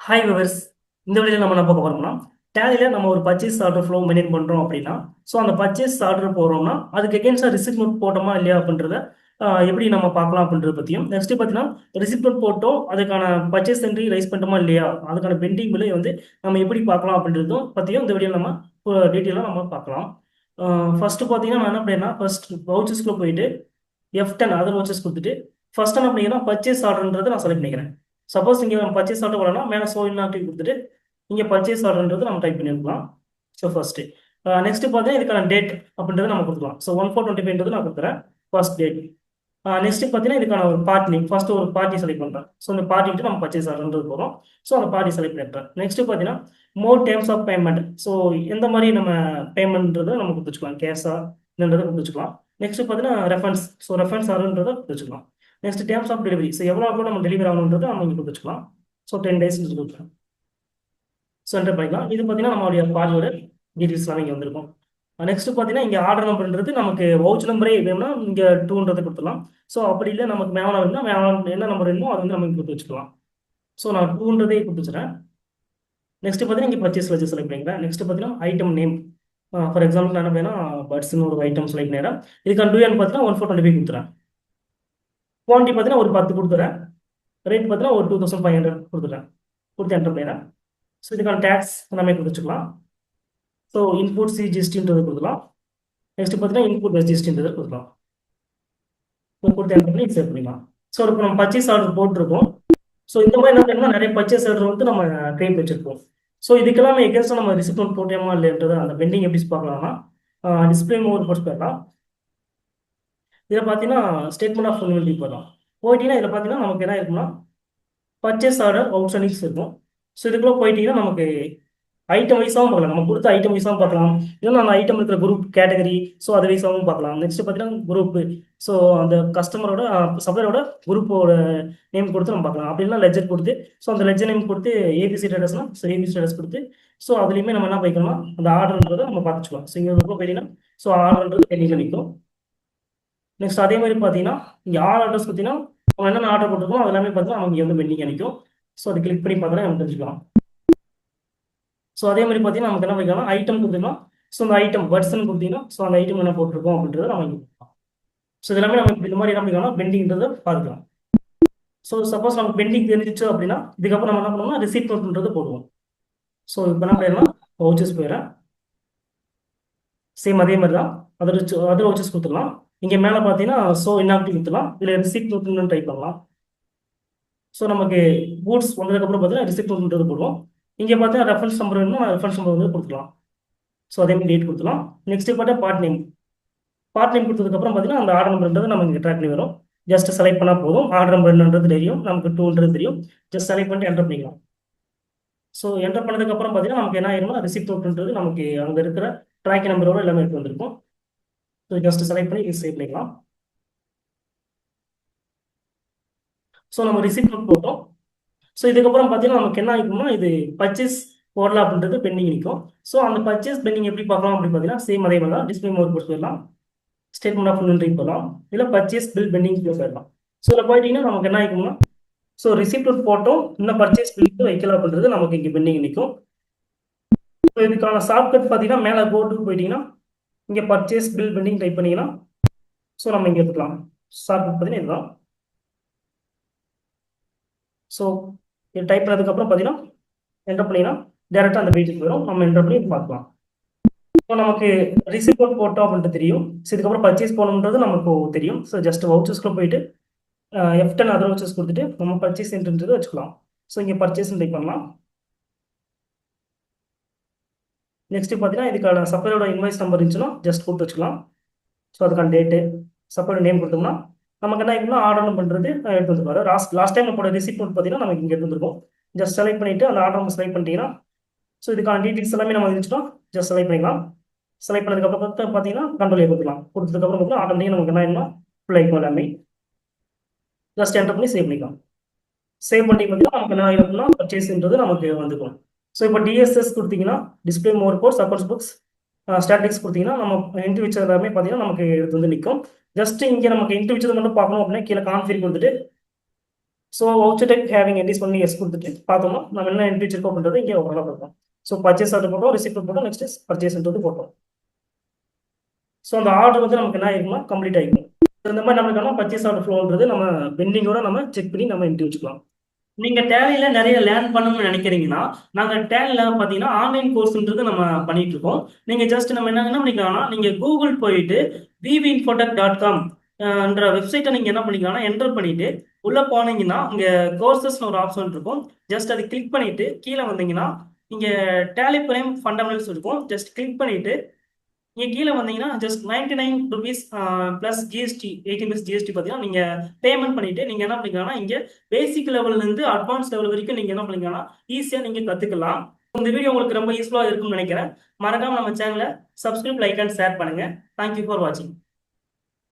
Hi viewers. இந்த வீடியோவில் நம்ம என்ன பார்க்க போறோம்னா, டேலியில் நம்ம ஒரு பர்ச்சேஸ் ஆர்டர் ஃப்ளோ மெயின்டைன் பண்ணுறோம் அப்படின்னா, ஸோ அந்த பர்ச்சேஸ் ஆர்டர் போடுறோம்னா அதுக்கு எகென்ஸ்டாக ரிசிப்ட் நோட் போட்டோமா இல்லையா அப்படின்றத எப்படி நம்ம பார்க்கலாம் அப்படின்றத பற்றியும், நெக்ஸ்ட் பார்த்தீங்கன்னா ரிசிப்ட் நோட் போட்டோம் அதுக்கான பர்ச்சேஸ் என்ட்ரி ரைஸ் பண்ணிட்டோமா இல்லையா, அதுக்கான பெண்டிங் பில்லை வந்து நம்ம எப்படி பார்க்கலாம் அப்படின்றதும் பற்றியும் இந்த வீடியோ நம்ம டீட்டெயிலாக நம்ம பார்க்கலாம். ஃபர்ஸ்ட் பார்த்தீங்கன்னா நான் என்ன பண்ணேன்னா, ஃபர்ஸ்ட் வவுச்சர்ஸ்க்குள்ள போயிட்டு F10 அதர் வவுச்சர்ஸ் கொடுத்துட்டு ஃபர்ஸ்ட் என்ன பண்ணீங்கன்னா பர்ச்சேஸ் ஆர்டர்ன்றதை நான் செலக்ட் பண்ணிக்கிறேன். சப்போஸ் இங்கே நம்ம பர்ச்சேஸ் ஆர்டர் வரலாம், மேலே ஷோ இன்ஆக்டிவ் கொடுத்துட்டு இங்கே பர்ச்சேஸ் ஆர்டர்ன்றது நம்ம டைப் பண்ணிருக்கலாம். ஸோ ஃபர்ஸ்ட் நெக்ஸ்ட் பார்த்தீங்கன்னா இதுக்கான டேட் அப்படின்றத நம்ம கொடுக்கலாம். ஸோ 1/4/25 நான் கொடுக்குறேன் ஃபர்ஸ்ட் டேட். நெக்ஸ்ட் பார்த்தீங்கன்னா இதுக்கான ஒரு பார்ட்டி நேம், ஃபர்ஸ்ட் ஒரு பார்ட்டி செலக்ட் பண்ணுறேன். ஸோ அந்த பார்ட்டிட்டு நம்ம பர்ச்சேஸ் ஆர்டர்ன்றது போகிறோம். ஸோ அந்த பார்ட்டி செலக்ட் பண்ணிட்டேன். நெக்ஸ்ட் பார்த்தீங்கன்னா மோர் டேர்ம்ஸ் ஆஃப் பேமெண்ட். ஸோ எந்த மாதிரி நம்ம பேமெண்ட்ன்றதை நம்ம கொடுத்துக்கலாம், கேஷா என்னன்றதை கொடுத்துக்கலாம். நெக்ஸ்ட் பார்த்தீங்கன்னா ரெஃபரன்ஸ், ஸோ ரெஃபரன்ஸ் ஆர்டர்ன்றதை கொடுத்துக்கலாம். Next terms of delivery, so எவ்வளோ கூட நம்ம டெலிவரி ஆகணுன்றதை நம்ம இங்கே கொடுத்துக்கலாம். ஸோ 10 days கொடுத்துக்கலாம். ஸோ என்டர் பண்ணிக்கலாம். இது பார்த்தீங்கன்னா நம்மளுடைய பார்ட்டியோட டீட்டெயில்ஸ்லாம் இங்கே வந்திருக்கும். நெக்ஸ்ட் பார்த்தீங்கன்னா இங்கே ஆர்டர் நம்பர்ன்றது நமக்கு வவுச் நம்பரே வேணும்னா இங்கே 2ன்றதை கொடுத்துடலாம். ஸோ அப்படி இல்லை நமக்கு மேலே வேணும்னா மேலே என்ன நம்பர் வேணுமோ அது வந்து நம்ம இங்கே கொடுத்து வச்சுக்கலாம். ஸோ நான் 2ன்றதே கொடுத்துச்சுறேன். நெக்ஸ்ட் பார்த்தீங்கன்னா இங்கே பர்ச்சேஸ் லெஜர் செலக்ட் பண்ணிக்கிறேன். நெக்ஸ்ட் பார்த்தீங்கன்னா ஐட்டம் நேம், ஃபார் எக்ஸாம்பிள் நான் என்ன பண்ணேன்னா பட்ஸ்னு ஒரு ஐட்டம் செலக்ட் பண்ணிடுறேன். இதுக்கான டூ பார்த்தீங்கன்னா 1/4/25 கொடுத்துறேன். குவான்டிட்டி பார்த்தீங்கன்னா ஒரு 10 கொடுத்துறேன். ரேட் பார்த்தீங்கன்னா ஒரு 2500 கொடுத்துறேன். கொடுத்து என்டர் பண்ணிடுறேன். ஸோ இதுக்கான டேக்ஸ் எல்லாமே கொடுத்துக்கலாம். ஸோ இன்புட் சிஜிஎஸ்டின்றது கொடுக்கலாம். நெக்ஸ்ட் பார்த்தீங்கன்னா இன்புட் எஸ்ஜிஎஸ்டின்றது கொடுக்கலாம். கொடுத்து என்டர் பண்ணி சேவ் பண்ணிக்கலாம். ஸோ இப்போ நம்ம பர்ச்சேஸ் ஆர்டர் போட்டிருக்கோம். ஸோ இந்த மாதிரி என்ன பண்ணணும்னா நிறைய பர்ச்சேஸ் ஆர்டர் வந்து நம்ம கிரியேட் வச்சிருப்போம். ஸோ இதுக்கெல்லாம் எகென்ஸ்டாக நம்ம ரிசிப்ட் நோட் போட்டோமா இல்லைன்றது அந்த பெண்டிங் எப்படி பார்க்கலாம்னா டிஸ்பிளே மோர் போட்டு போயிடலாம். இதில் பார்த்தீங்கன்னா ஸ்டேட்மெண்ட் ஆஃப் இன்வென்ட்ரி போடலாம். போயிட்டீங்கன்னா இதில் பார்த்தீங்கன்னா நமக்கு என்ன இருக்குன்னா பர்ச்சேஸ் ஆர்டர் அவுட்ஸ்டாண்டிங்ஸ் இருக்கும். ஸோ இதுக்குள்ள போயிட்டீங்கன்னா நமக்கு ஐட்டம் வைஸாகவும் பார்க்கலாம், நம்ம கொடுத்த ஐட்டம் வைஸாகவும் பார்க்கலாம், இல்லைன்னா அந்த ஐட்டம் இருக்கிற குரூப் கேட்டகரி, ஸோ அது வைஸாகவும் பார்க்கலாம். நெக்ஸ்ட் பார்த்தீங்கன்னா குரூப், ஸோ அந்த கஸ்டமரோட சப்ளையரோட குரூப்போட நேம் கொடுத்து நம்ம பார்க்கலாம். அப்படின்னா லெஜர் கொடுத்து, ஸோ அந்த லெஜர் நேம் கொடுத்து ஏபி ஸ்டேட்டஸ்னா ஸோ ஏபி ஸ்டேட்டஸ் கொடுத்து, ஸோ அதுலேயுமே நம்ம என்ன பண்ணிக்கணும்னா அந்த ஆர்டர்ன்றதை நம்ம பார்த்துக்கலாம். ஸோ இங்கே போயிட்டீங்கன்னா ஸோ ஆர்டர்ன்றது பெண்டிங்கில் நிற்கும். நெக்ஸ்ட் அதே மாதிரி பார்த்தீங்கன்னா இங்கே ஆல் ஆர்டர்ஸ் பார்த்தீங்கன்னா அவங்க என்னென்ன ஆர்டர் போட்டிருக்கோம் அது எல்லாமே பார்த்தீங்கன்னா அவங்க வந்து பெண்டிங் நிற்கும். ஸோ அது கிளிக் பண்ணி பார்த்தோன்னா நம்ம தெரிஞ்சுக்கலாம். ஸோ அதே மாதிரி பார்த்தீங்கன்னா நமக்கு என்ன பண்ணிக்கலாம், ஐட்டம் கொடுத்தீங்கன்னா ஸோ அந்த ஐட்டம் பர்சன் கொடுத்தீங்கன்னா ஸோ அந்த ஐட்டம் என்ன போட்டிருக்கோம் அப்படின்றத நம்ம இங்கே பார்க்கலாம். ஸோ இது எல்லாமே நம்ம இந்த மாதிரி என்ன பண்ணிக்கலாம் பெண்டிங்ன்றதை பார்க்கலாம். ஸோ சப்போஸ் நமக்கு பெண்டிங் தெரிஞ்சிச்சு அப்படின்னா இதுக்கப்புறம் நம்ம என்ன பண்ணுவோம்னா ரிசீப்ட் நோட்ன்றது போடுவோம். ஸோ இப்போ என்ன பண்ணிடலாம், வவுச்சர்ஸ் போயிடறேன். சேம் அதே மாதிரி தான் அதில் வவுச்சர்ஸ் கொடுத்துடலாம். இங்கே மேலே பார்த்தீங்கன்னா ஸோ இன்ஆக்டிவ் கொடுத்துடலாம். இதில் ரிசீப்ட் நோட்னு டைப் பண்ணலாம். ஸோ நமக்கு கூட்ஸ் வந்ததுக்கப்புறம் பார்த்தீங்கன்னா ரிசிப்ட் நோட்ன்றது போடுவோம். இங்கே பார்த்தீங்கன்னா ரெஃபரன்ஸ் நம்பர் வேணும்னா ரெஃபரன்ஸ் நம்பர் வந்து கொடுத்துக்கலாம். ஸோ அதே மாதிரி டேட் கொடுத்துலாம். நெக்ஸ்ட் பார்த்தா பார்ட் நேம் கொடுத்ததுக்கப்புறம் பார்த்தீங்கன்னா அந்த ஆர்டர் நம்பர்ன்றது நம்ம இங்கே ட்ராக் பண்ணி வரும். ஜஸ்ட் செலக்ட் பண்ணால் போதும், ஆர்டர் நம்பர் என்னன்றது தெரியும், நமக்கு 2ன்றது தெரியும். ஜஸ்ட் செலக்ட் பண்ணிட்டு என்டர் பண்ணிக்கலாம். ஸோ என்டர் பண்ணதுக்கப்புறம் பார்த்தீங்கன்னா நமக்கு என்ன ஆயிரும்னா ரிசிப்ட் நோட்ன்றது நமக்கு அங்கே இருக்கிற ட்ராக் நம்பரோட எல்லாமே எடுத்து வந்திருக்கும். ஸோ ஜஸ்ட் செலக்ட் பண்ணி சேவ் பண்ணிக்கலாம். ஸோ நம்ம ரிசிப்ட் நோட் போட்டோம். ஸோ இதுக்கப்புறம் பார்த்தீங்கன்னா நமக்கு என்ன ஆகிக்கும்னா இது பர்ச்சேஸ் போடலாம் அப்படின்றது பெண்டிங் நிற்கும். ஸோ அந்த பர்ச்சேஸ் பெண்டிங் எப்படி பார்க்கலாம் அப்படின்னு பார்த்தீங்கன்னா சேம் அதே மாதிரி தான் டிஸ்பிளே மோட் போட்டு போயிடலாம். ஸ்டேட்மெண்ட் ஆஃப் இன்வென்ட்ரி போகலாம், இல்லை பர்ச்சேஸ் பில் பெண்டிங் போயிடலாம். ஸோ இதில் போயிட்டீங்கன்னா நமக்கு என்ன ஆகிக்கும்னா ஸோ ரிசிப்ட் போட்டோம் இன்னும் பர்ச்சேஸ் பில் வைக்கல அப்படின்றது நமக்கு இங்கே பெண்டிங் நிற்கும். ஸோ இதுக்கான ஷார்ட்கட் பார்த்தீங்கன்னா மேலே போர்டுக்கு போயிட்டீங்கன்னா இங்கே பர்ச்சேஸ் பில் பெண்டிங் டைப் பண்ணிங்கன்னா ஸோ நம்ம இங்கே எடுத்துக்கலாம். ஷார்ட்கட் பார்த்தீங்கன்னா இதுதான். ஸோ இது டைப் பண்ணதுக்கப்புறம் பார்த்தீங்கன்னா என்டர் பண்ணிங்கன்னா டேரெக்டாக அந்த பேஜுக்கு வரும். நம்ம என்டர் பண்ணி பார்க்கலாம். இப்போ நமக்கு ரிசிப்ட் போட்டோம் அப்படின்ட்டு தெரியும். ஸோ இதுக்கப்புறம் பர்ச்சேஸ் போகணுன்றது நமக்கு தெரியும். ஸோ ஜஸ்ட் வவுச்சர்ஸ்க்குள்ள போயிட்டு F10 அதர் வவுச்சர்ஸ் கொடுத்துட்டு நம்ம பர்ச்சேஸ் என்ட்ரின்றது வச்சுக்கலாம். ஸோ இங்கே பர்ச்சேஸ் டைப் பண்ணலாம். நெக்ஸ்ட் பார்த்தீங்கன்னா இதுக்கான சப்ளையோட இன்வாய்ஸ் நம்பர் இருந்துச்சுன்னா ஜஸ்ட் கொடுத்து வச்சுக்கலாம். ஸோ அதுக்கான டேட்டு சப்ளையோட நேம் கொடுத்தோம்னா நமக்கு என்ன ஆகிடும்னா ஆர்டர் பண்ணுறது எடுத்து வந்துருப்பாரு. லாஸ்ட் டைம் நம்மளோட ரிசிப்ட் பார்த்தீங்கன்னா நமக்கு இங்கே எடுத்து வந்துருக்கும். ஜஸ்ட் செலக்ட் பண்ணிட்டு அந்த ஆர்டர் நம்ம செலக்ட் பண்ணிட்டீங்கன்னா ஸோ இதுக்கான டீட்டெயில்ஸ் எல்லாமே நம்ம இருந்துச்சுன்னா ஜஸ்ட் செலக்ட் பண்ணிக்கலாம். செலக்ட் பண்ணதுக்கப்புறம் பார்த்தீங்கன்னா கண்ட்ரோல் கொடுத்துக்கலாம். கொடுத்ததுக்கப்புறம் பார்த்தீங்கன்னா ஆட்டோமேட்டிக்காக நமக்கு என்ன ஆகிடும்னா ஃபுல் ஆகிக்கும் எல்லாமே. ஜஸ்ட் என்டர் பண்ணி சேவ் பண்ணிக்கலாம். சேவ் பண்ணி பார்த்தீங்கன்னா நமக்கு என்ன ஆகிடும்னா பர்ச்சேஸ்ன்றது நமக்கு வந்துக்கும். ஸோ இப்போ டிஎஸ்எஸ் கொடுத்தீங்கன்னா டிஸ்பிளே மோர் கோர்ஸ் அக்கௌண்ட்ஸ் புக்ஸ் ஸ்டாட்டிக்ஸ் கொடுத்தீங்கன்னா நம்ம என்ட்ரி வச்சது எல்லாமே பார்த்தீங்கன்னா நமக்கு எடுத்து வந்து நிற்கும். ஜஸ்ட் இங்கே நமக்கு என்ட்ரி வச்சது மட்டும் பார்க்கணும் அப்படின்னா கீழே கான்ஃபிகர் கொடுத்துட்டு so out type having entries பண்ணி எஸ் கொடுத்துட்டு பார்த்தோம்னா நம்ம என்ன என்ட்ரி வச்சிருக்கோம் அப்படின்றது இங்கே ஓவராலாக பார்ப்போம். ஸோ பர்ச்சேஸ் ஆர்டர் போட்டோம், ரிசிப்ட் போட்டோம், நெக்ஸ்ட் பர்ச்சேஸ்ன்றது போட்டோம். ஸோ அந்த ஆர்டர் வந்து நமக்கு என்ன ஆயிருக்குன்னா கம்ப்ளீட் ஆகிடும். இந்த மாதிரி நம்மளுக்கான பர்ச்சேஸ் ஆர்டர் ஃப்ளோன்றது நம்ம பெண்டிங்கோட நம்ம செக் பண்ணி நம்ம என்ட்ரி வச்சுக்கலாம். நீங்க டேலில நிறைய லேர்ன் பண்ணணும்னு நினைக்கிறீங்கன்னா, நாங்க டேலில பார்த்தீங்கன்னா ஆன்லைன் கோர்ஸ்ன்றது நம்ம பண்ணிட்டு இருக்கோம். நீங்க ஜஸ்ட் நம்ம என்ன பண்ணிக்கலாம்னா, நீங்க கூகுள் போயிட்டு vvinfotech.com என்ற வெப்சைட்டை நீங்க என்ன பண்ணிக்கலாம்னா என்டர் பண்ணிட்டு உள்ள போனீங்கன்னா இங்க கோர்சஸ்னு ஒரு ஆப்ஷன் இருக்கும். ஜஸ்ட் அதை கிளிக் பண்ணிட்டு கீழே வந்தீங்கன்னா இங்க டேலி பிரைம் ஃபண்டமெண்டல்ஸ் இருக்கும். ஜஸ்ட் கிளிக் பண்ணிட்டு இங்க கீழே வந்தீங்கன்னா just 99 rupees plus GST 18 GST பார்த்தீங்கன்னா நீங்க பேமெண்ட் பண்ணிட்டு நீங்க என்ன பண்ணிக்கலாம்னா இங்க பேசிக் லெவல்ல இருந்து அட்வான்ஸ் லெவல் வரைக்கும் நீங்க என்ன பண்ணிக்கலாம்னா ஈஸியா நீங்க கத்துக்கலாம். இந்த வீடியோ உங்களுக்கு ரொம்ப யூஸ்ஃபுல்லா இருக்கும்னு நினைக்கிறேன். மறக்காம நம்ம சேனலை சப்ஸ்கிரைப், லைக் அண்ட் ஷேர் பண்ணுங்க. தேங்க்யூ ஃபார் வாட்சிங்.